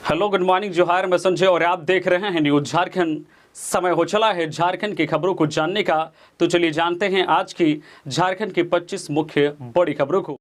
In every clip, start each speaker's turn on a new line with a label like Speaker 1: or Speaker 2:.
Speaker 1: Hello, good morning, जोहार। मैं संजय और आप देख रहे हैं न्यूज झारखंड। समय हो चला है झारखंड की खबरों को जानने का, तो चलिए जानते हैं आज की झारखंड की 25 मुख्य बड़ी खबरों को।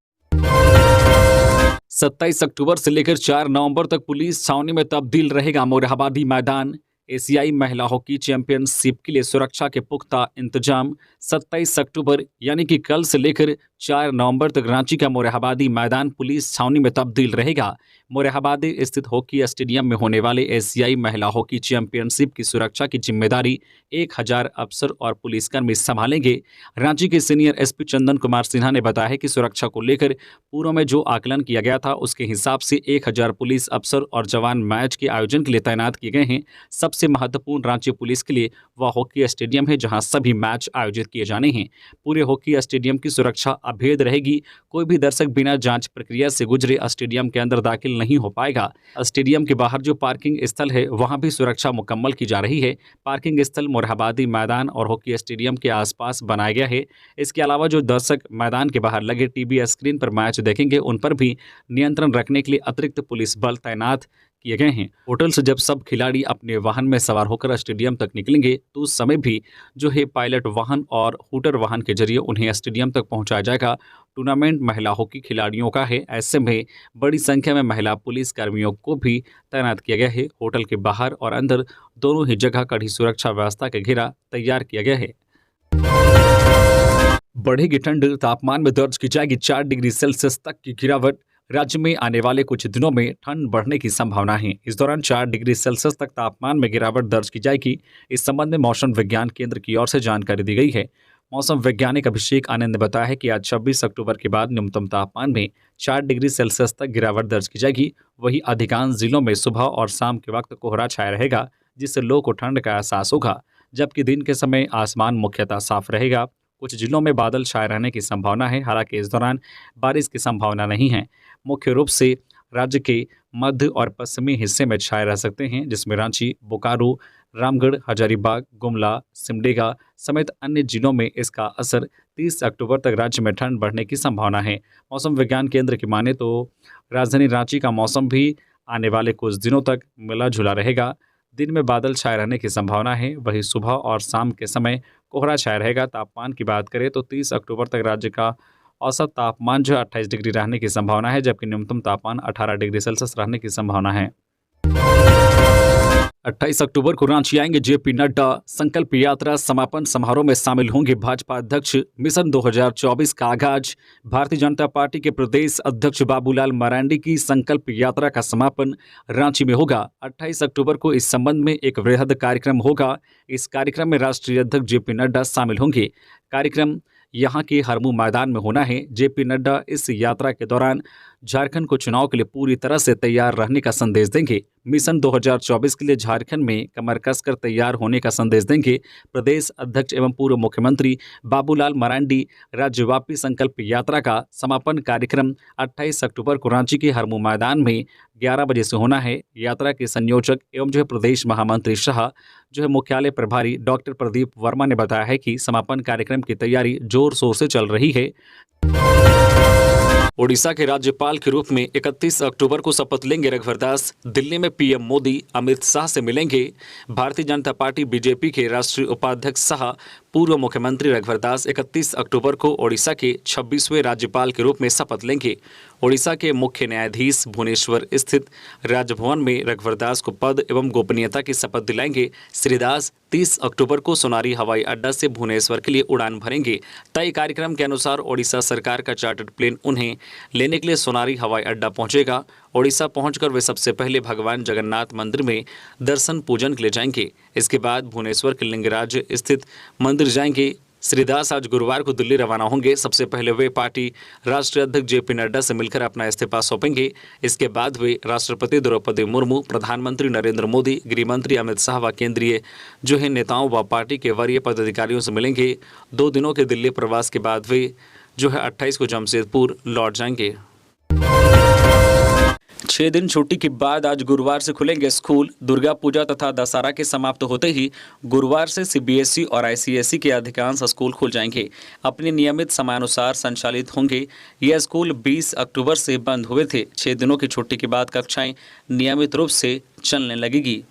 Speaker 1: 27 अक्टूबर से लेकर 4 नवंबर तक पुलिस छावनी में तब्दील रहेगा मोरहाबादी मैदान। एशियाई महिला हॉकी चैंपियनशिप के लिए सुरक्षा के पुख्ता इंतजाम। 27 अक्टूबर यानी कि कल से लेकर 4 नवंबर तक रांची का मोरहाबादी मैदान पुलिस छावनी में तब्दील रहेगा। मोरहाबादी स्थित हॉकी स्टेडियम में होने वाले एशियाई महिला हॉकी चैंपियनशिप की सुरक्षा की जिम्मेदारी 1000 अफसर और पुलिसकर्मी संभालेंगे। रांची के सीनियर एसपी चंदन कुमार सिन्हा ने बताया है कि सुरक्षा को लेकर पूर्व में जो आकलन किया गया था उसके हिसाब से 1000 पुलिस अफसर और जवान मैच के आयोजन के लिए तैनात किए गए हैं। सबसे महत्वपूर्ण रांची पुलिस के लिए वह हॉकी स्टेडियम है जहां सभी मैच आयोजित किए जाने हैं। पूरे हॉकी स्टेडियम की सुरक्षा अभेद रहेगी। कोई भी दर्शक बिना जांच प्रक्रिया से गुजरे स्टेडियम के अंदर दाखिल नहीं हो पाएगा। स्टेडियम के बाहर जो पार्किंग स्थल है वहां भी सुरक्षा मुकम्मल की जा रही है। पार्किंग स्थल मोरहाबादी मैदान और हॉकी स्टेडियम के आसपास बनाया गया है। इसके अलावा जो दर्शक मैदान के बाहर लगे टीवी स्क्रीन पर मैच देखेंगे उन पर भी नियंत्रण रखने के लिए अतिरिक्त पुलिस बल तैनात किए गए हैं। होटल से जब सब खिलाड़ी अपने वाहन में सवार होकर स्टेडियम तक निकलेंगे तो उस समय भी जो है पायलट वाहन और हूटर वाहन के जरिए उन्हें स्टेडियम तक पहुंचाया जाएगा। टूर्नामेंट महिला हॉकी खिलाड़ियों का है, ऐसे में बड़ी संख्या में महिला पुलिस कर्मियों को भी तैनात किया गया है। होटल के बाहर और अंदर दोनों ही जगह कड़ी सुरक्षा व्यवस्था के घेरा तैयार किया गया है। बढ़ेगी ठंड, तापमान में दर्ज की जाएगी 4 डिग्री सेल्सियस तक की गिरावट। राज्य में आने वाले कुछ दिनों में ठंड बढ़ने की संभावना है। इस दौरान 4 डिग्री सेल्सियस तक तापमान में गिरावट दर्ज की जाएगी। इस संबंध में मौसम विज्ञान केंद्र की ओर से जानकारी दी गई है। मौसम वैज्ञानिक अभिषेक आनंद ने बताया है कि आज 26 अक्टूबर के बाद न्यूनतम तापमान में 4 डिग्री सेल्सियस तक गिरावट दर्ज की जाएगी। वहीं अधिकांश जिलों में सुबह और शाम के वक्त कोहरा छाया रहेगा, जिससे लोगों को ठंड का एहसास होगा, जबकि दिन के समय आसमान मुख्यतः साफ रहेगा। कुछ जिलों में बादल छाए रहने की संभावना है, हालांकि इस दौरान बारिश की संभावना नहीं है। मुख्य रूप से राज्य के मध्य और पश्चिमी हिस्से में छाए रह सकते हैं, जिसमें रांची, बोकारो, रामगढ़, हजारीबाग, गुमला, सिमडेगा समेत अन्य जिलों में इसका असर 30 अक्टूबर तक राज्य में ठंड बढ़ने की संभावना है। मौसम विज्ञान केंद्र की माने तो राजधानी रांची का मौसम भी आने वाले कुछ दिनों तक मिला जुला रहेगा। दिन में बादल छाए रहने की संभावना है, वहीं सुबह और शाम के समय कोहरा छाया रहेगा। तापमान की बात करें तो 30 अक्टूबर तक राज्य का औसत तापमान जो 28 डिग्री रहने की संभावना है, जबकि न्यूनतम तापमान 18 डिग्री सेल्सियस रहने की संभावना है। 28 अक्टूबर को रांची आएंगे जेपी नड्डा। संकल्प यात्रा समापन समारोह में शामिल होंगे भाजपा अध्यक्ष। मिशन 2024 का आगाज। भारतीय जनता पार्टी के प्रदेश अध्यक्ष बाबूलाल मरांडी की संकल्प यात्रा का समापन रांची में होगा। 28 अक्टूबर को इस संबंध में एक वृहद कार्यक्रम होगा। इस कार्यक्रम में राष्ट्रीय अध्यक्ष जेपी नड्डा शामिल होंगे। कार्यक्रम यहां के हरमू मैदान में होना है। जेपी नड्डा इस यात्रा के दौरान झारखंड को चुनाव के लिए पूरी तरह से तैयार रहने का संदेश देंगे। मिशन 2024 के लिए झारखंड में कमर कसकर तैयार होने का संदेश देंगे। प्रदेश अध्यक्ष एवं पूर्व मुख्यमंत्री बाबूलाल मरांडी राज्यव्यापी संकल्प यात्रा का समापन कार्यक्रम 28 अक्टूबर को रांची के हरमू मैदान में 11 बजे से होना है। यात्रा के संयोजक एवं जो है प्रदेश महामंत्री शाह जो है मुख्यालय प्रभारी डॉक्टर प्रदीप वर्मा ने बताया है कि समापन कार्यक्रम की तैयारी जोर शोर से चल रही है। ओडिशा के राज्यपाल के रूप में 31 अक्टूबर को शपथ लेंगे रघुवर दास। दिल्ली में पीएम मोदी अमित शाह से मिलेंगे। भारतीय जनता पार्टी बीजेपी के राष्ट्रीय उपाध्यक्ष शाह पूर्व मुख्यमंत्री रघुवर दास 31 अक्टूबर को ओडिशा के 26वें राज्यपाल के रूप में शपथ लेंगे। ओडिशा के मुख्य न्यायाधीश भुवनेश्वर स्थित राजभवन में रघुवर दास को पद एवं गोपनीयता की शपथ दिलाएंगे। श्री दास 30 अक्टूबर को सोनारी हवाई अड्डा से भुवनेश्वर के लिए उड़ान भरेंगे। तय कार्यक्रम के अनुसार ओडिशा सरकार का चार्टर्ड प्लेन उन्हें लेने के लिए सोनारी हवाई अड्डा पहुंचेगा। ओडिशा पहुंचकर वे सबसे पहले भगवान जगन्नाथ मंदिर में दर्शन पूजन के लिए जाएंगे। इसके बाद भुवनेश्वर के लिंगराज स्थित मंदिर जाएंगे। श्री दास आज गुरुवार को दिल्ली रवाना होंगे। सबसे पहले वे पार्टी राष्ट्रीय अध्यक्ष जेपी नड्डा से मिलकर अपना इस्तीफा सौंपेंगे। इसके बाद वे राष्ट्रपति द्रौपदी मुर्मू, प्रधानमंत्री नरेंद्र मोदी, गृहमंत्री अमित शाह व केंद्रीय जो है नेताओं व पार्टी के वरीय पदाधिकारियों से मिलेंगे। 2 दिनों के दिल्ली प्रवास के बाद वे जो है 28 को जमशेदपुर लौट जाएंगे। 6 दिन छुट्टी के बाद आज गुरुवार से खुलेंगे स्कूल। दुर्गा पूजा तथा दशहरा के समाप्त होते ही गुरुवार से सीबीएसई और आईसीएसई के अधिकांश स्कूल खुल जाएंगे। अपने नियमित समयानुसार संचालित होंगे। यह स्कूल 20 अक्टूबर से बंद हुए थे। 6 दिनों की छुट्टी के बाद कक्षाएं नियमित रूप से चलने लगेगी।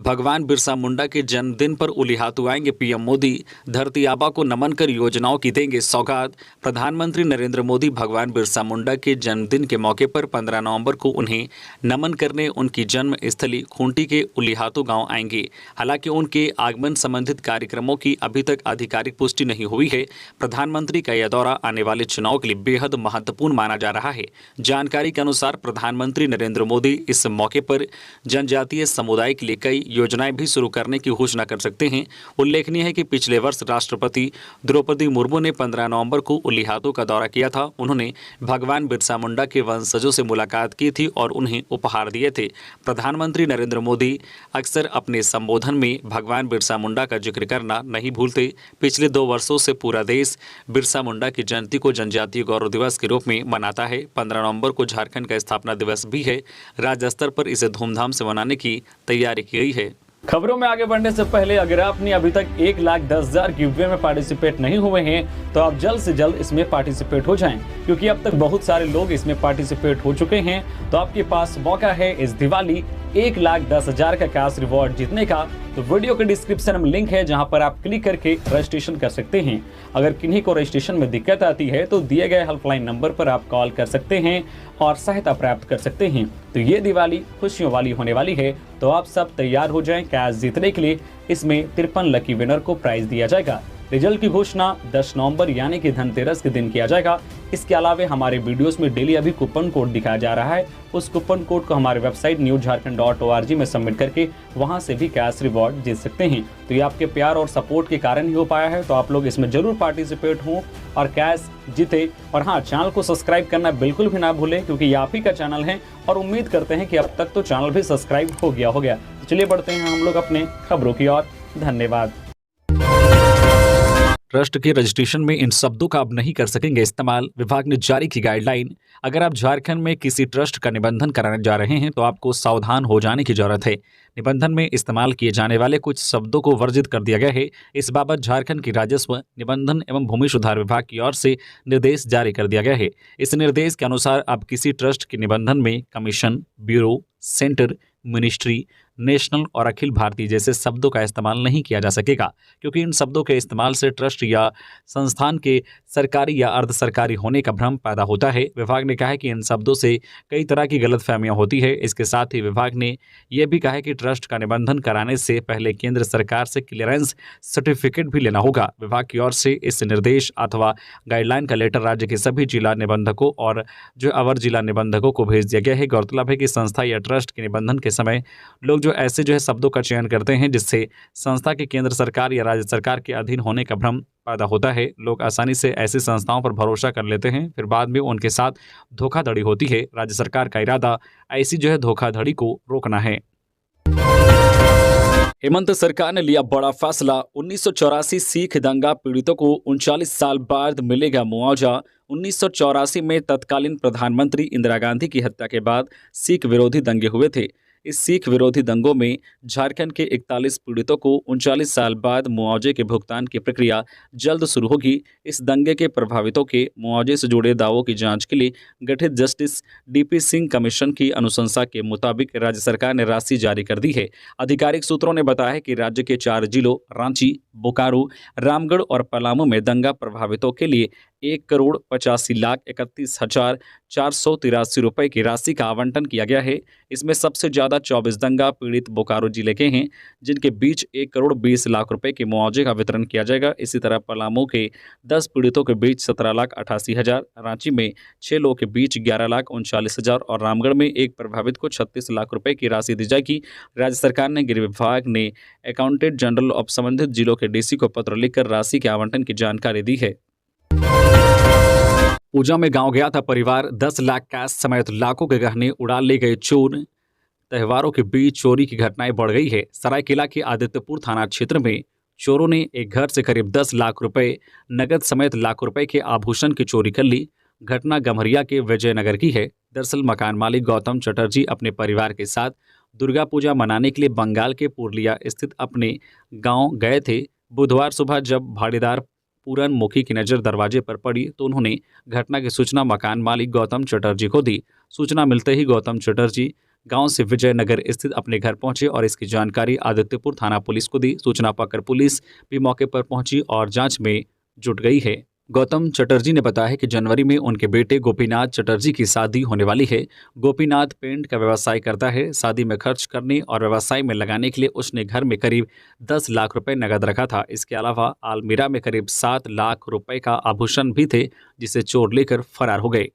Speaker 1: भगवान बिरसा मुंडा के जन्मदिन पर उलिहातू आएंगे पीएम मोदी। धरती आबा को नमन कर योजनाओं की देंगे सौगात। प्रधानमंत्री नरेंद्र मोदी भगवान बिरसा मुंडा के जन्मदिन के मौके पर 15 नवंबर को उन्हें नमन करने उनकी जन्म स्थली खूंटी के उलिहातू गांव आएंगे। हालांकि उनके आगमन संबंधित कार्यक्रमों की अभी तक आधिकारिक पुष्टि नहीं हुई है। प्रधानमंत्री का यह दौरा आने वाले चुनाव के लिए बेहद महत्वपूर्ण माना जा रहा है। जानकारी के अनुसार प्रधानमंत्री नरेंद्र मोदी इस मौके पर जनजातीय समुदाय के लिए कई योजनाएं भी शुरू करने की घोषणा कर सकते हैं। उल्लेखनीय है कि पिछले वर्ष राष्ट्रपति द्रौपदी मुर्मू ने 15 नवंबर को उलिहातू का दौरा किया था। उन्होंने भगवान बिरसा मुंडा के वंशजों से मुलाकात की थी और उन्हें उपहार दिए थे। प्रधानमंत्री नरेंद्र मोदी अक्सर अपने संबोधन में भगवान बिरसा मुंडा का जिक्र करना नहीं भूलते। पिछले 2 वर्षों से पूरा देश बिरसा मुंडा की जयंती को जनजातीय गौरव दिवस के रूप में मनाता है। 15 नवंबर को झारखंड का स्थापना दिवस भी है। राज्य स्तर पर इसे धूमधाम से मनाने की तैयारी की गई है।
Speaker 2: खबरों में आगे बढ़ने से पहले अगर आपने अभी तक 1,10,000 गिवअवे में पार्टिसिपेट नहीं हुए हैं तो आप जल्द से जल्द इसमें पार्टिसिपेट हो जाएं, क्योंकि अब तक बहुत सारे लोग इसमें पार्टिसिपेट हो चुके हैं। तो आपके पास मौका है इस दिवाली 1,10,000 का कैश रिवॉर्ड जीतने का। तो वीडियो के डिस्क्रिप्शन में लिंक है जहां पर आप क्लिक करके रजिस्ट्रेशन कर सकते हैं। अगर किन्हीं को रजिस्ट्रेशन में दिक्कत आती है तो दिए गए हेल्पलाइन नंबर पर आप कॉल कर सकते हैं और सहायता प्राप्त कर सकते हैं। तो ये दिवाली खुशियों वाली होने वाली है, तो आप सब तैयार हो जाएं कैश जीतने के लिए। इसमें 53 लकी विनर को प्राइज दिया जाएगा। रिजल्ट की घोषणा 10 नवंबर यानी कि धनतेरस के दिन किया जाएगा। इसके अलावा हमारे वीडियोस में डेली अभी कूपन कोड दिखाया जा रहा है। उस कूपन कोड को हमारे वेबसाइट newsjharkhand.org में सबमिट करके वहां से भी कैश रिवॉर्ड जीत सकते हैं। तो ये आपके प्यार और सपोर्ट के कारण ही हो पाया है। तो आप लोग इसमें जरूर पार्टिसिपेट हों और कैश जीते। और हाँ, चैनल को सब्सक्राइब करना बिल्कुल भी ना भूलें, क्योंकि ये आप ही का चैनल है और उम्मीद करते हैं कि अब तक तो चैनल भी सब्सक्राइब हो गया। चलिए बढ़ते हैं हम लोग अपने खबरों की ओर। धन्यवाद।
Speaker 1: ट्रस्ट के रजिस्ट्रेशन में इन शब्दों का अब नहीं कर सकेंगे इस्तेमाल। विभाग ने जारी की गाइडलाइन। अगर आप झारखंड में किसी ट्रस्ट का निबंधन कराने जा रहे हैं तो आपको सावधान हो जाने की जरूरत है। निबंधन में इस्तेमाल किए जाने वाले कुछ शब्दों को वर्जित कर दिया गया है। इस बाबत झारखंड की राजस्व, निबंधन एवं भूमि सुधार विभाग की ओर से निर्देश जारी कर दिया गया है। इस निर्देश के अनुसार अब किसी ट्रस्ट के निबंधन में commission, bureau, centre, ministry, national और अखिल भारतीय जैसे शब्दों का इस्तेमाल नहीं किया जा सकेगा, क्योंकि इन शब्दों के इस्तेमाल से ट्रस्ट या संस्थान के सरकारी या अर्ध सरकारी होने का भ्रम पैदा होता है। विभाग ने कहा है कि इन शब्दों से कई तरह की गलतफहमियां होती है। इसके साथ ही विभाग ने यह भी कहा है कि ट्रस्ट का निबंधन कराने से पहले केंद्र सरकार से क्लियरेंस सर्टिफिकेट भी लेना होगा। विभाग की ओर से इस निर्देश अथवा गाइडलाइन का लेटर राज्य के सभी जिला निबंधकों और अवर जिला निबंधकों को भेज दिया गया है। गौरतलब है कि संस्था या ट्रस्ट के निबंधन के समय लोग ऐसे शब्दों का चयन करते हैं जिससे संस्था के केंद्र सरकार या राज्य सरकार के अधीन होने का भ्रम पैदा होता है। लोग आसानी से ऐसी संस्थाओं पर भरोसा कर लेते हैं, फिर बाद में उनके साथ धोखाधड़ी होती है। राज्य सरकार का इरादा ऐसी धोखाधड़ी को रोकना है। हेमंत सरकार ने लिया बड़ा फैसला। 1984 सिख दंगा पीड़ितों को 39 साल बाद मिलेगा मुआवजा। 1984 में तत्कालीन प्रधानमंत्री इंदिरा गांधी की हत्या के बाद सिख विरोधी दंगे हुए थे। इस सिख विरोधी दंगों में झारखंड के 41 पीड़ितों को 39 साल बाद मुआवजे के भुगतान की प्रक्रिया जल्द शुरू होगी। इस दंगे के प्रभावितों के मुआवजे से जुड़े दावों की जांच के लिए गठित जस्टिस डीपी सिंह कमीशन की अनुशंसा के मुताबिक राज्य सरकार ने राशि जारी कर दी है। आधिकारिक सूत्रों ने बताया कि राज्य के 4 जिलों रांची, बोकारो, रामगढ़ और पलामू में दंगा प्रभावितों के लिए 1,85,31,483 रुपए की राशि का आवंटन किया गया है। इसमें सबसे ज्यादा 24 दंगा पीड़ित बोकारो जिले के हैं, जिनके बीच 1,20,00,000 रुपए के मुआवजे का वितरण किया जाएगा। इसी तरह पलामू के 10 पीड़ितों के बीच 17,88,000, रांची में 6 लोगों के बीच 11,39,000 और रामगढ़ में एक प्रभावित को 36 लाख रुपए की राशि दी जाएगी। राज्य सरकार ने गृह विभाग ने अकाउंटेंट जनरल ऑफ संबंधित जिलों के डीसी को पत्र लिखकर राशि के आवंटन की जानकारी दी है। ऊजा में गांव गया था परिवार, 10 लाख कैश समेत लाखों के गहने उड़ा ले गए चोर। त्योहारों के बीच चोरी की घटनाएं बढ़ गई है। सरायकेला के आदित्यपुर थाना क्षेत्र में चोरों ने एक घर से करीब 10 लाख रुपए नगद समेत लाखों रुपए के आभूषण की चोरी कर ली। घटना गम्हरिया के विजयनगर की है। दरअसल मकान मालिक गौतम चटर्जी अपने परिवार के साथ दुर्गा पूजा मनाने के लिए बंगाल के पुरलिया स्थित अपने गांव गए थे। बुधवार सुबह जब भाड़ेदार पूरन मुखी की नज़र दरवाजे पर पड़ी तो उन्होंने घटना की सूचना मकान मालिक गौतम चटर्जी को दी। सूचना मिलते ही गौतम चटर्जी गांव से विजयनगर स्थित अपने घर पहुंचे और इसकी जानकारी आदित्यपुर थाना पुलिस को दी। सूचना पाकर पुलिस भी मौके पर पहुंची और जांच में जुट गई है। गौतम चटर्जी ने बताया कि जनवरी में उनके बेटे गोपीनाथ चटर्जी की शादी होने वाली है। गोपीनाथ पेंट का व्यवसाय करता है। शादी में खर्च करने और व्यवसाय में लगाने के लिए उसने घर में करीब 10 लाख रुपए नकद रखा था। इसके अलावा आलमीरा में करीब 7 लाख रुपए का आभूषण भी थे, जिसे चोर लेकर फरार हो गए।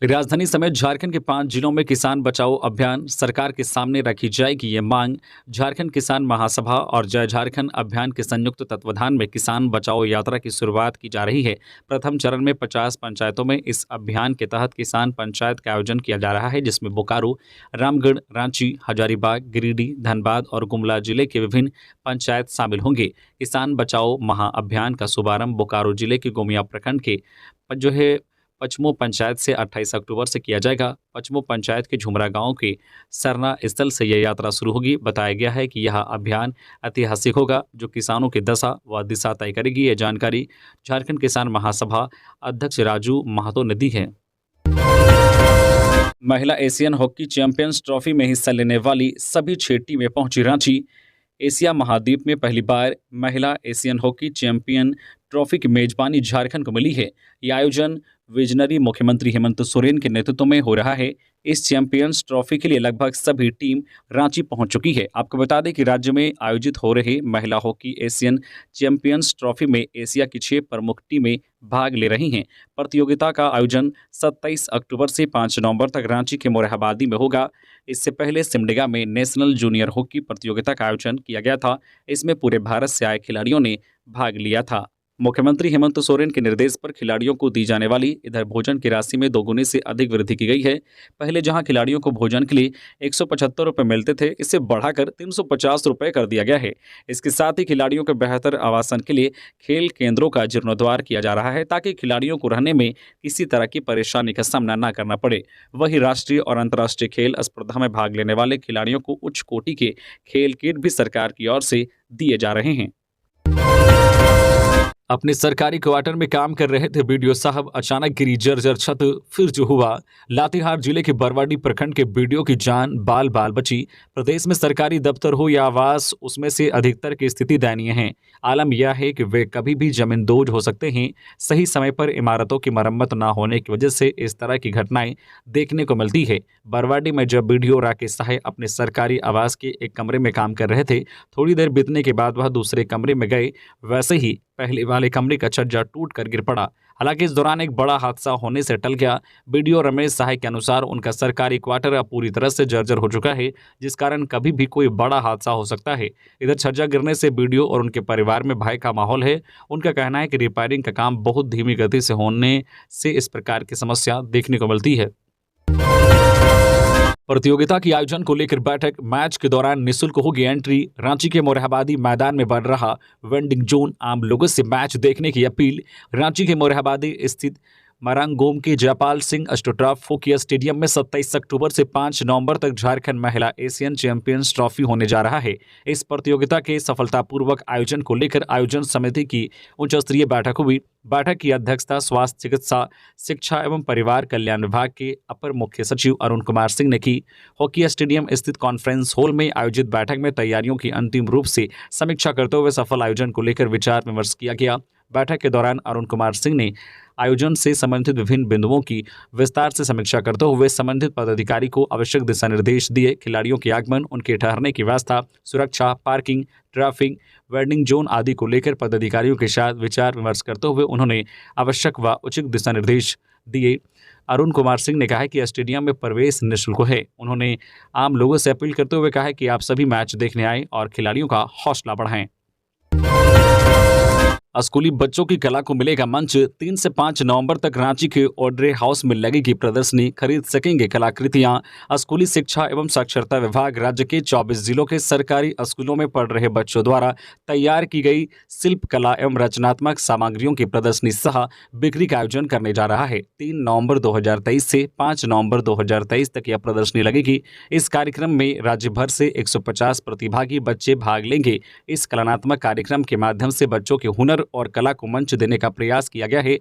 Speaker 1: राजधानी समेत झारखंड के 5 जिलों में किसान बचाओ अभियान सरकार के सामने रखी जाएगी ये मांग। झारखंड किसान महासभा और जय झारखंड अभियान के संयुक्त तत्वाधान में किसान बचाओ यात्रा की शुरुआत की जा रही है। प्रथम चरण में 50 पंचायतों में इस अभियान के तहत किसान पंचायत का आयोजन किया जा रहा है, जिसमें बोकारो, रामगढ़, रांची, हजारीबाग, गिरिडीह, धनबाद और गुमला जिले के विभिन्न पंचायत शामिल होंगे। किसान बचाओ महाअभियान का शुभारंभ बोकारो जिले के गोमिया प्रखंड के पचमो पंचायत से 28 अक्टूबर से किया जाएगा। पचमो पंचायत के झुमरा गांव के सरना स्थल से यह यात्रा शुरू होगी। बताया गया है कि यह अभियान ऐतिहासिक होगा, जो किसानों की दशा व दिशा तय करेगी। यह जानकारी झारखंड किसान महासभा अध्यक्ष राजू महतो ने दी है। महिला एशियन हॉकी चैंपियंस ट्रॉफी में हिस्सा लेने वाली सभी 6 टीमें पहुंची रांची। एशिया महाद्वीप में पहली बार महिला एशियन हॉकी चैंपियन ट्रॉफी की मेजबानी झारखंड को मिली है। यह आयोजन विजनरी मुख्यमंत्री हेमंत सोरेन के नेतृत्व में हो रहा है। इस चैंपियंस ट्रॉफी के लिए लगभग सभी टीम रांची पहुंच चुकी है। आपको बता दें कि राज्य में आयोजित हो रहे महिला हॉकी एशियन चैंपियंस ट्रॉफी में एशिया की 6 प्रमुख टीमें भाग ले रही हैं। प्रतियोगिता का आयोजन 27 अक्टूबर से 5 नवंबर तक रांची के मोरहाबादी में होगा। इससे पहले सिमडेगा में नेशनल जूनियर हॉकी प्रतियोगिता का आयोजन किया गया था। इसमें पूरे भारत से आए खिलाड़ियों ने भाग लिया था। मुख्यमंत्री हेमंत सोरेन के निर्देश पर खिलाड़ियों को दी जाने वाली इधर भोजन की राशि में 2 गुने से अधिक वृद्धि की गई है। पहले जहां खिलाड़ियों को भोजन के लिए 175 रुपये मिलते थे, इसे बढ़ाकर 350 रुपये कर दिया गया है। इसके साथ ही खिलाड़ियों के बेहतर आवासन के लिए खेल केंद्रों का जीर्णोद्धार किया जा रहा है, ताकि खिलाड़ियों को रहने में किसी तरह की परेशानी का सामना न करना पड़े। वहीं राष्ट्रीय और अंतर्राष्ट्रीय खेल स्पर्धा में भाग लेने वाले खिलाड़ियों को उच्च कोटि के खेल किट भी सरकार की ओर से दिए जा रहे हैं। अपने सरकारी क्वार्टर में काम कर रहे थे बीडीओ साहब, अचानक गिरी जर्जर छत। फिर जो हुआ, लातेहार जिले के बरवाडी प्रखंड के बीडीओ की जान बाल बाल बची। प्रदेश में सरकारी दफ्तर हो या आवास, उसमें से अधिकतर की स्थिति दयनीय है। आलम यह है कि वे कभी भी जमींदोज हो सकते हैं। सही समय पर इमारतों की मरम्मत न होने की वजह से इस तरह की घटनाएं देखने को मिलती है। बरवाडी में जब बीडीओ राकेश साहे अपने सरकारी आवास के एक कमरे में काम कर रहे थे, थोड़ी देर बीतने के बाद वह दूसरे कमरे में गए। वैसे ही पहले वाले कमरे का छज्जा टूट कर गिर पड़ा। हालांकि इस दौरान एक बड़ा हादसा होने से टल गया। बीडीओ रमेश साहे के अनुसार उनका सरकारी क्वार्टर अब पूरी तरह से जर्जर हो चुका है, जिस कारण कभी भी कोई बड़ा हादसा हो सकता है। इधर छज्जा गिरने से बीडीओ और उनके परिवार में भय का माहौल है। उनका कहना है कि रिपेयरिंग का काम बहुत धीमी गति से होने से इस प्रकार की समस्या देखने को मिलती है। प्रतियोगिता की आयोजन को लेकर बैठक। मैच के दौरान निःशुल्क होगी एंट्री। रांची के मोरहाबादी मैदान में बढ़ रहा वेंडिंग जोन, आम लोगों से मैच देखने की अपील। रांची के मोरहाबादी स्थित मरांगोम के Jaipal Singh astroturf hockey stadium में 27 अक्टूबर से 5 नवंबर तक झारखंड महिला एशियन चैंपियंस ट्रॉफी होने जा रहा है। इस प्रतियोगिता के सफलतापूर्वक आयोजन को लेकर आयोजन समिति की उच्च स्तरीय बैठक हुई। बैठक की अध्यक्षता स्वास्थ्य, चिकित्सा, शिक्षा एवं परिवार कल्याण विभाग के अपर मुख्य सचिव अरुण कुमार सिंह ने की। हॉकी स्टेडियम स्थित कॉन्फ्रेंस हॉल में आयोजित बैठक में तैयारियों की अंतिम रूप से समीक्षा करते हुए सफल आयोजन को लेकर विचार विमर्श किया गया। बैठक के दौरान अरुण कुमार सिंह ने आयोजन से संबंधित विभिन्न बिंदुओं की विस्तार से समीक्षा करते हुए संबंधित पदाधिकारी को आवश्यक दिशा निर्देश दिए। खिलाड़ियों के आगमन, उनके ठहरने की व्यवस्था, सुरक्षा, पार्किंग, ट्रैफिक, वेंडिंग जोन आदि को लेकर पदाधिकारियों के साथ विचार विमर्श करते हुए उन्होंने आवश्यक व उचित दिशा निर्देश दिए। अरुण कुमार सिंह ने कहा कि स्टेडियम में प्रवेश निःशुल्क है। उन्होंने आम लोगों से अपील करते हुए कहा कि आप सभी मैच देखने आएं और खिलाड़ियों का हौसला बढ़ाएं। स्कूली बच्चों की कला को मिलेगा मंच। 3 से 5 नवंबर तक रांची के ऑड्रे हाउस में लगेगी प्रदर्शनी। खरीद सकेंगे कलाकृतियां। स्कूली शिक्षा एवं साक्षरता विभाग राज्य के 24 जिलों के सरकारी स्कूलों में पढ़ रहे बच्चों द्वारा तैयार की गई शिल्प कला एवं रचनात्मक सामग्रियों की प्रदर्शनी सह बिक्री का आयोजन करने जा रहा है। 3 नवंबर 2023 से 5 नवंबर 2023 तक यह प्रदर्शनी लगेगी। इस कार्यक्रम में राज्य भर से 150 प्रतिभागी बच्चे भाग लेंगे। इस कलात्मक कार्यक्रम के माध्यम से बच्चों के हुनर और कला को मंच देने का प्रयास किया गया है।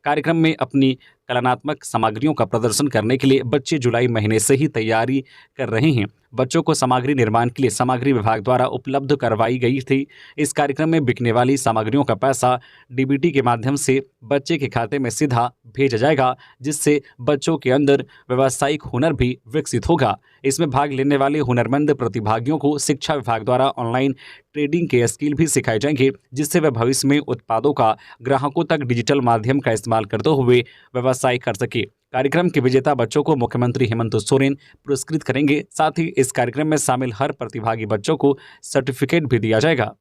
Speaker 1: कार्यक्रम में अपनी कलात्मक सामग्रियों का प्रदर्शन करने के लिए बच्चे जुलाई महीने से ही तैयारी कर रहे हैं। बच्चों को सामग्री निर्माण के लिए सामग्री विभाग द्वारा उपलब्ध करवाई गई थी। इस कार्यक्रम में बिकने वाली सामग्रियों का पैसा डीबीटी के माध्यम से बच्चे के खाते में सीधा भेजा जाएगा, जिससे बच्चों के अंदर व्यावसायिक हुनर भी विकसित होगा। इसमें भाग लेने वाले हुनरमंद प्रतिभागियों को शिक्षा विभाग द्वारा ऑनलाइन ट्रेडिंग के स्किल भी सिखाए जाएंगे, जिससे वे भविष्य में उत्पादों का ग्राहकों तक डिजिटल माध्यम का इस्तेमाल करते हुए व्यवसाय कर सके। कार्यक्रम के विजेता बच्चों को मुख्यमंत्री हेमंत सोरेन पुरस्कृत करेंगे। साथ ही इस कार्यक्रम में शामिल हर प्रतिभागी बच्चों को सर्टिफिकेट भी दिया जाएगा।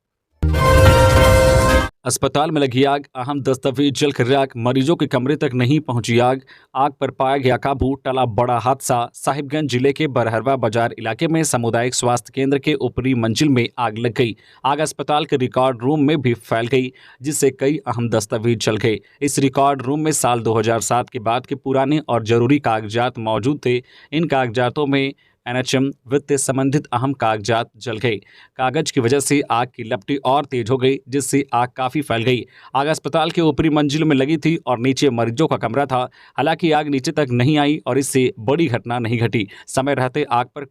Speaker 1: अस्पताल में लगी आग, अहम दस्तावेज जलकर राख, मरीजों के कमरे तक नहीं पहुंची आग। आग पर पाया गया काबू, टला बड़ा हादसा। साहिबगंज जिले के बरहरवा बाजार इलाके में सामुदायिक स्वास्थ्य केंद्र के ऊपरी मंजिल में आग लग गई। आग अस्पताल के रिकॉर्ड रूम में भी फैल गई, जिससे कई अहम दस्तावेज जल गए। इस रिकॉर्ड रूम में साल 2007 के बाद के पुराने और जरूरी कागजात मौजूद थे। इन कागजातों में एनएचएम वित्त संबंधित अहम कागजात जल गए। कागज की वजह से आग की लपटें और तेज हो गई, जिससे आग काफ़ी फैल गई। आग अस्पताल के ऊपरी मंजिल में लगी थी और नीचे मरीजों का कमरा था। हालांकि आग नीचे तक नहीं आई और इससे बड़ी घटना नहीं घटी। समय रहते आग पर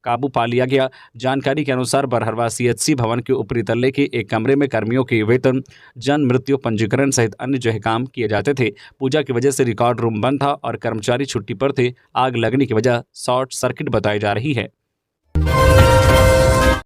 Speaker 1: काबू पा लिया गया। जानकारी के अनुसार बरहरवा सीएचसी भवन के ऊपरी तल्ले के एक कमरे में कर्मियों के वेतन, जन्म मृत्यु पंजीकरण सहित अन्य जो है काम किए जाते थे। पूजा की वजह से रिकॉर्ड रूम बंद था और कर्मचारी छुट्टी पर थे। आग लगने की वजह शॉर्ट सर्किट बताई जा रही है।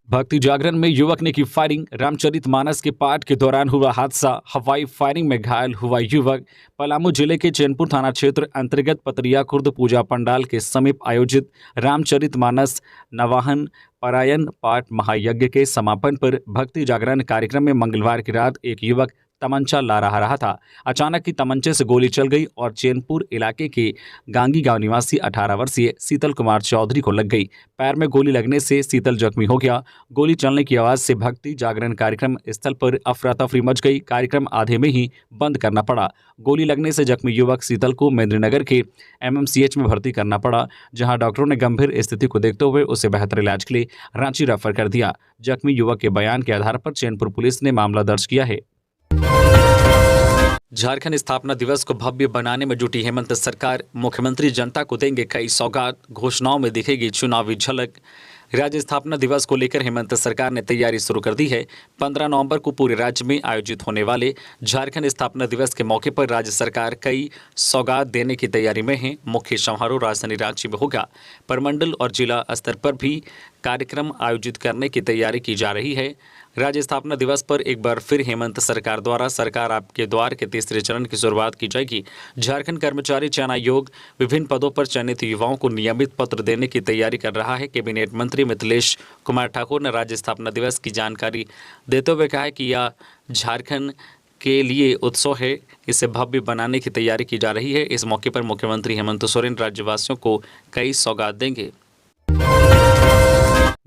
Speaker 1: भक्ति जागरण में युवक ने की फायरिंग, रामचरितमानस के पाठ के दौरान हुआ हादसा। हवाई फायरिंग में घायल हुआ युवक। पलामू जिले के चैनपुर थाना क्षेत्र अंतर्गत पतरिया खुर्द पूजा पंडाल के समीप आयोजित रामचरितमानस नवाहन पारायण पाठ महायज्ञ के समापन पर भक्ति जागरण कार्यक्रम में मंगलवार की रात एक युवक तमंचा ला रहा था। अचानक ही तमंचे से गोली चल गई और चैनपुर इलाके के गांगी गांव निवासी 18 वर्षीय शीतल कुमार चौधरी को लग गई। पैर में गोली लगने से शीतल जख्मी हो गया। गोली चलने की आवाज से भक्ति जागरण कार्यक्रम स्थल पर अफरा तफरी मच गई। कार्यक्रम आधे में ही बंद करना पड़ा। गोली लगने से जख्मी युवक शीतल को मेदिनीनगर के एमएमसीएच में भर्ती करना पड़ा, जहां डॉक्टरों ने गंभीर स्थिति को देखते हुए उसे बेहतर इलाज के लिए रांची रेफर कर दिया। जख्मी युवक के बयान के आधार पर चैनपुर पुलिस ने मामला दर्ज किया है। झारखंड स्थापना दिवस को भव्य बनाने में जुटी हेमंत सरकार। मुख्यमंत्री जनता को देंगे कई सौगात, घोषणाओं में दिखेगी चुनावी झलक। राज्य स्थापना दिवस को लेकर हेमंत सरकार ने तैयारी शुरू कर दी है। 15 नवंबर को पूरे राज्य में आयोजित होने वाले झारखंड स्थापना दिवस के मौके पर राज्य सरकार कई सौगात देने की तैयारी में है। मुख्य समारोह राजधानी रांची में होगा। प्रमंडल और जिला स्तर पर भी कार्यक्रम आयोजित करने की तैयारी की जा रही है। राज्य स्थापना दिवस पर एक बार फिर हेमंत सरकार द्वारा सरकार आपके द्वार के तीसरे चरण की शुरुआत की जाएगी। झारखंड कर्मचारी चयन आयोग विभिन्न पदों पर चयनित युवाओं को नियमित पत्र देने की तैयारी कर रहा है। कैबिनेट मंत्री मिथिलेश कुमार ठाकुर ने राज्य स्थापना दिवस की जानकारी देते हुए कहा है कि यह झारखंड के लिए उत्सव है, इसे भव्य बनाने की तैयारी की जा रही है। इस मौके पर मुख्यमंत्री हेमंत सोरेन राज्यवासियों को कई सौगात देंगे।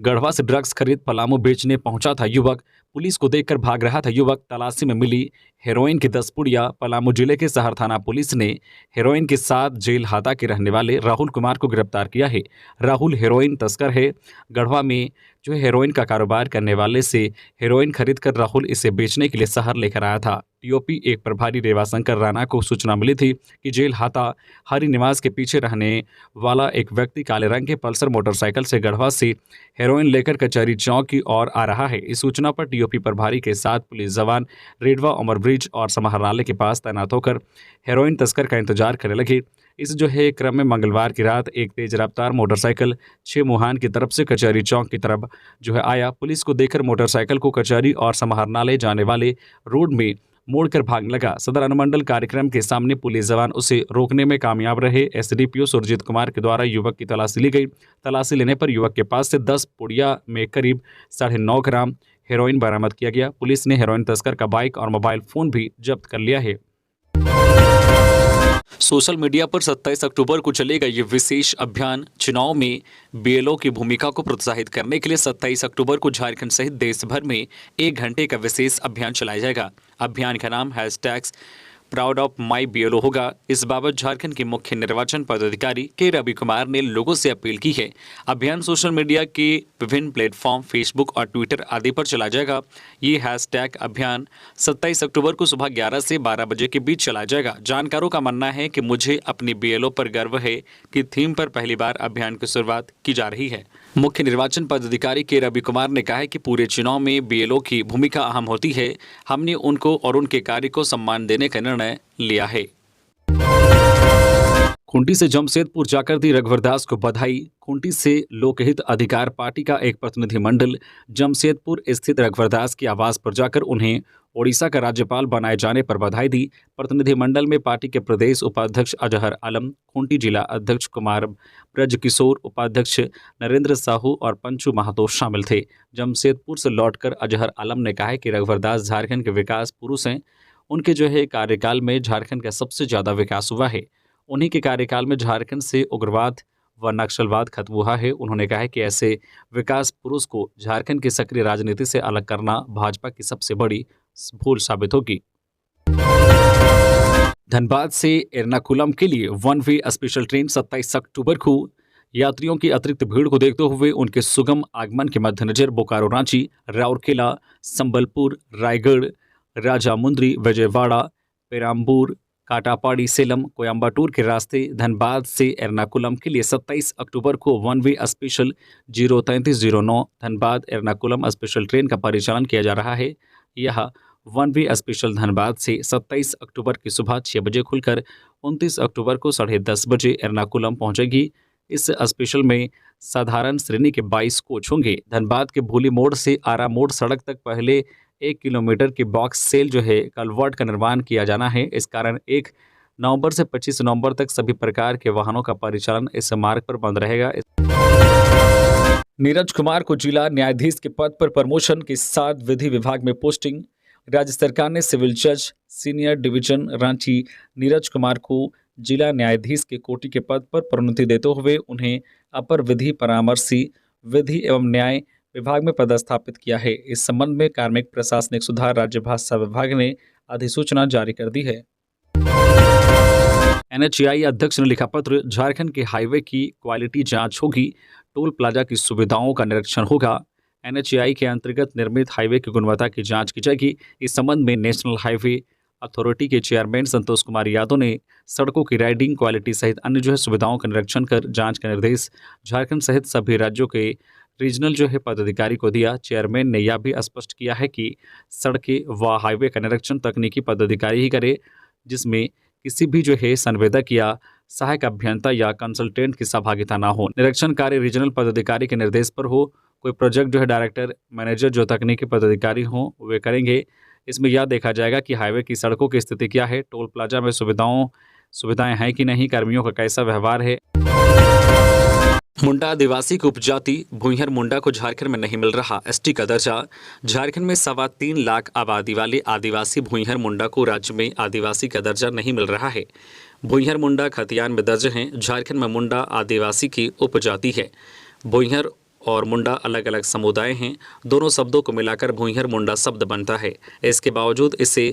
Speaker 1: गढ़वा से ड्रग्स खरीद पलामू बेचने पहुंचा था युवक। पुलिस को देखकर भाग रहा था युवक। तलाशी में मिली हेरोइन की 10 पुड़िया। पलामू जिले के शहर थाना पुलिस ने हेरोइन के साथ जेल हाता के रहने वाले राहुल कुमार को गिरफ्तार किया है। राहुल हेरोइन तस्कर है। गढ़वा में जो हेरोइन का कारोबार करने वाले से हेरोइन खरीदकर राहुल इसे बेचने के लिए शहर लेकर आया था। टीओपी एक प्रभारी रेवाशंकर राणा को सूचना मिली थी कि जेल हाता हरि निवास के पीछे रहने वाला एक व्यक्ति काले रंग के पल्सर मोटरसाइकिल से गढ़वा से हेरोइन लेकर कचहरी चौक की ओर आ रहा है। इस सूचना पर टीओपी प्रभारी के साथ पुलिस जवान रेडवा ओवरब्रिज और समाहरणालय के पास तैनात होकर हेरोइन तस्कर का इंतजार करने लगे। इस जो है क्रम में मंगलवार की रात एक तेज रफ्तार मोटरसाइकिल 6 मुहान की तरफ से कचहरी चौक की तरफ जो है आया। पुलिस को देखकर मोटरसाइकिल को कचहरी और समाहरणालय जाने वाले रोड में मोड़कर भागने लगा। सदर अनुमंडल कार्यक्रम के सामने पुलिस जवान उसे रोकने में कामयाब रहे। एसडीपीओ सुरजीत कुमार के द्वारा युवक की तलाशी ली गई। तलाशी लेने पर युवक के पास से 10 पुड़िया में करीब 9.5 ग्राम हेरोइन बरामद किया गया। पुलिस ने हेरोइन तस्कर का बाइक और मोबाइल फोन भी जब्त कर लिया है। सोशल मीडिया पर 27 अक्टूबर को चलेगा ये विशेष अभियान। चुनाव में बीएलओ की भूमिका को प्रोत्साहित करने के लिए 27 अक्टूबर को झारखंड सहित देश भर में 1 घंटे का विशेष अभियान चलाया जाएगा। अभियान का नाम #प्राउड ऑफ माई बीएलओ होगा। इस बाबत झारखंड के मुख्य निर्वाचन पदाधिकारी के रवि कुमार ने लोगों से अपील की है। अभियान सोशल मीडिया के विभिन्न प्लेटफॉर्म फेसबुक और ट्विटर आदि पर चलाया जाएगा। ये अभियान 27 अक्टूबर को सुबह 11 से 12 बजे के बीच चलाया जाएगा। जानकारों का मानना है कि मुझे अपनी बीएलओ पर गर्व है कि थीम पर पहली बार अभियान की शुरुआत की जा रही है। मुख्य निर्वाचन पदाधिकारी के रवि कुमार ने कहा है कि पूरे चुनाव में बीएलओ की भूमिका अहम होती है। हमने उनको और उनके कार्य को सम्मान देने का निर्णय लिया है। खूंटी से जमशेदपुर जाकर दी रघुवरदास को बधाई। खूंटी से लोकहित अधिकार पार्टी का एक प्रतिनिधिमंडल जमशेदपुर स्थित रघुवरदास के आवास पर जाकर उन्हें ओडिशा का राज्यपाल बनाए जाने पर बधाई दी। प्रतिनिधिमंडल में पार्टी के प्रदेश उपाध्यक्ष अजहर आलम, खूंटी जिला अध्यक्ष कुमार ब्रजकिशोर, उपाध्यक्ष नरेंद्र साहू और पंचू महातो शामिल थे। जमशेदपुर से लौटकर अजहर आलम ने कहा कि रघुवरदास झारखंड के विकास पुरुष हैं। उनके कार्यकाल में झारखंड का सबसे ज़्यादा विकास हुआ है। उन्हीं के कार्यकाल में झारखंड से उग्रवाद व नक्सलवाद खत्म हुआ है। उन्होंने कहा कि ऐसे विकास पुरुष को झारखंड की सक्रिय राजनीति से अलग करना भाजपा की सबसे बड़ी भूल साबित होगी। धनबाद से एर्नाकुलम के लिए 1 वे स्पेशल ट्रेन 27 अक्टूबर को यात्रियों की अतिरिक्त भीड़ को देखते हुए उनके सुगम आगमन के मद्देनजर बोकारो रांची, राउरकेला, संबलपुर, रायगढ़, राजामुंद्री, विजयवाड़ा, पेराम्बूर, काटापाड़ी, सेलम, कोयम्बटूर के रास्ते धनबाद से एर्नाकुलम के लिए 27 अक्टूबर को 1 way special 03309 Dhanbad Ernakulam special train का परिचालन किया जा रहा है। यह 1 वे स्पेशल धनबाद से 27 अक्टूबर की सुबह 6 बजे खुलकर 29 अक्टूबर को 10:30 बजे एर्नाकुलम पहुंचेगी। इस स्पेशल में साधारण श्रेणी के 22 कोच होंगे। धनबाद के भूली मोड़ से आरा मोड़ सड़क तक पहले 1 किलोमीटर की बॉक्स सेल कलवर्ट का निर्माण किया जाना है। इस कारण 1 नवंबर से 25 नवंबर तक सभी प्रकार के वाहनों का परिचालन इस मार्ग पर बंद रहेगा। नीरज कुमार को जिला न्यायाधीश के पद पर प्रमोशन के साथ विधि विभाग में पोस्टिंग। राज्य सरकार ने सिविल जज सीनियर डिवीजन रांची नीरज कुमार को जिला न्यायाधीश के कोटि के पद पर प्रोन्नति देते हुए उन्हें अपर विधि परामर्शी विधि एवं न्याय विभाग में पदस्थापित किया है। इस संबंध में कार्मिक प्रशासनिक सुधार राज्य भाषा विभाग ने अधिसूचना जारी कर दी है। NHAI अध्यक्ष ने लिखा पत्र, झारखंड के हाईवे की क्वालिटी जांच होगी, टोल प्लाजा की सुविधाओं का निरीक्षण होगा। NHAI के अंतर्गत निर्मित हाईवे की गुणवत्ता की जांच की जाएगी। इस संबंध में नेशनल हाईवे अथॉरिटी के चेयरमैन संतोष कुमार यादव ने सड़कों की राइडिंग क्वालिटी सहित अन्य सुविधाओं का निरीक्षण कर जांच का निर्देश झारखंड सहित सभी राज्यों के रीजनल पदाधिकारी को दिया। चेयरमैन ने यह भी स्पष्ट किया है कि सड़कें व हाईवे का निरीक्षण तकनीकी पदाधिकारी ही करे, जिसमें किसी भी संवेदक या सहायक अभियंता या कंसल्टेंट की सहभागिता ना हो। निरीक्षण कार्य रीजनल पदाधिकारी के निर्देश पर हो। कोई प्रोजेक्ट डायरेक्टर मैनेजर तकनीकी पदाधिकारी हों वे करेंगे। इसमें यह देखा जाएगा कि हाईवे की सड़कों की स्थिति क्या है, टोल प्लाजा में सुविधाएं हैं कि नहीं, कर्मियों का कैसा व्यवहार है। मुंडा आदिवासी की उपजाति भुइहर मुंडा को झारखंड में नहीं मिल रहा एसटी का दर्जा। झारखंड में 3.25 लाख आबादी वाले आदिवासी भुइहर मुंडा को राज्य में आदिवासी का दर्जा नहीं मिल रहा है। भुइहर मुंडा खतियान में दर्ज हैं। झारखंड में मुंडा आदिवासी की उपजाति है। भुइहर और मुंडा अलग अलग समुदाय हैं। दोनों शब्दों को मिलाकर भुइहर मुंडा शब्द बनता है। इसके बावजूद इसे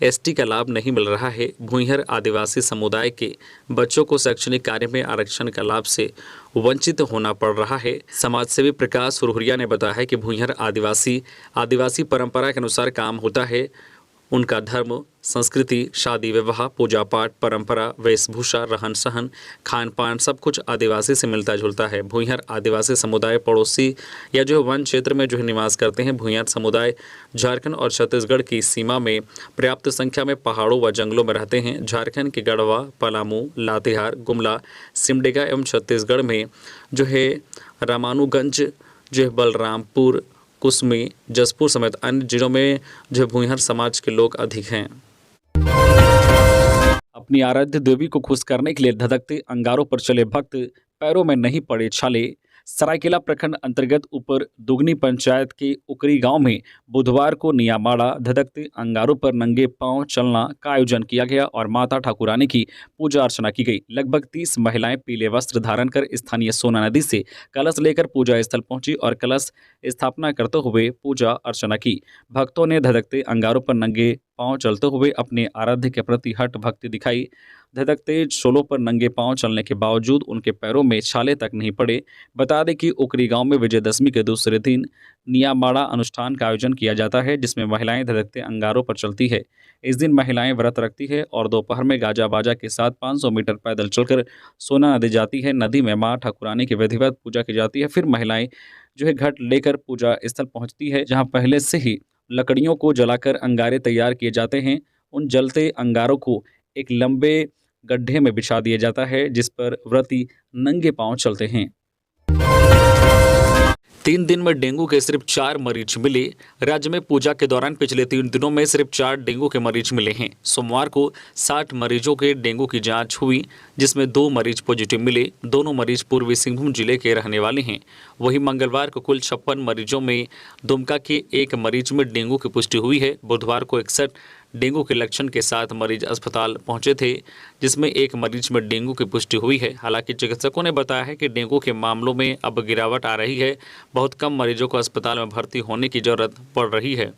Speaker 1: एसटी का लाभ नहीं मिल रहा है। भुइहर आदिवासी समुदाय के बच्चों को शैक्षणिक कार्य में आरक्षण का लाभ से वंचित होना पड़ रहा है। समाजसेवी प्रकाश सुरहुरिया ने बताया है कि भुइहर आदिवासी परंपरा के अनुसार काम होता है। उनका धर्म, संस्कृति, शादी विवाह, पूजा पाठ, परंपरा, वेशभूषा, रहन सहन, खान पान सब कुछ आदिवासी से मिलता जुलता है। भुइहर आदिवासी समुदाय पड़ोसी या वन क्षेत्र में निवास करते हैं। भुइहर समुदाय झारखंड और छत्तीसगढ़ की सीमा में पर्याप्त संख्या में पहाड़ों व जंगलों में रहते हैं। झारखंड के गढ़वा, पलामू, लातेहार, गुमला, सिमडेगा एवं छत्तीसगढ़ में रामानुगंज, बलरामपुर, कुसमी, जसपुर समेत अन्य जिलों में भुइहर समाज के लोग अधिक हैं। अपनी आराध्य देवी को खुश करने के लिए धधकते अंगारों पर चले भक्त, पैरों में नहीं पड़े छाले। सरायकेला प्रखंड अंतर्गत ऊपर दुगनी पंचायत के उकरी गांव में बुधवार को नियामाड़ा धधकते अंगारों पर नंगे पांव चलना का आयोजन किया गया और माता ठाकुरानी की पूजा अर्चना की गई। लगभग 30 महिलाएं पीले वस्त्र धारण कर स्थानीय सोना नदी से कलश लेकर पूजा स्थल पहुंची और कलश स्थापना करते हुए पूजा अर्चना की। भक्तों ने धधकते अंगारों पर नंगे पांव चलते हुए अपने आराध्य के प्रति हट भक्ति दिखाई। धधकते शोलों पर नंगे पांव चलने के बावजूद उनके पैरों में छाले तक नहीं पड़े। बता दें कि उकरी गांव में विजयदशमी के दूसरे दिन नियामाड़ा अनुष्ठान का आयोजन किया जाता है, जिसमें महिलाएं धधकते अंगारों पर चलती है। इस दिन महिलाएं व्रत रखती है और दोपहर में गाजा बाजा के साथ 500 मीटर पैदल चलकर सोना नदी जाती है। नदी में मां ठाकुरानी की विधिवत पूजा की जाती है। फिर महिलाएं जो है घट लेकर पूजा स्थल पहुंचती है, जहां पहले से ही लकड़ियों को जलाकर अंगारे तैयार किए जाते हैं। उन जलते अंगारों को एक लंबे गड्ढे में बिछा दिया जाता है, जिस पर व्रती नंगे पांव चलते हैं। 3 दिन में डेंगू के सिर्फ 4 मरीज मिले। राज्य में पूजा के दौरान पिछले 3 दिनों में सिर्फ 4 डेंगू के मरीज मिले हैं। सोमवार को 60 मरीजों के डेंगू की जांच हुई, जिसमें 2 मरीज पॉजिटिव मिले। दोनों मरीज पूर्वी सिंहभूम जिले के रहने वाले हैं। वहीं मंगलवार को कुल 56 मरीजों में दुमका के 1 मरीज में डेंगू की पुष्टि हुई है। बुधवार को 61 डेंगू के लक्षण के साथ मरीज अस्पताल पहुंचे थे, जिसमें 1 मरीज में डेंगू की पुष्टि हुई है। हालांकि चिकित्सकों ने बताया है कि डेंगू के मामलों में अब गिरावट आ रही है। बहुत कम मरीजों को अस्पताल में भर्ती होने की जरूरत पड़ रही है।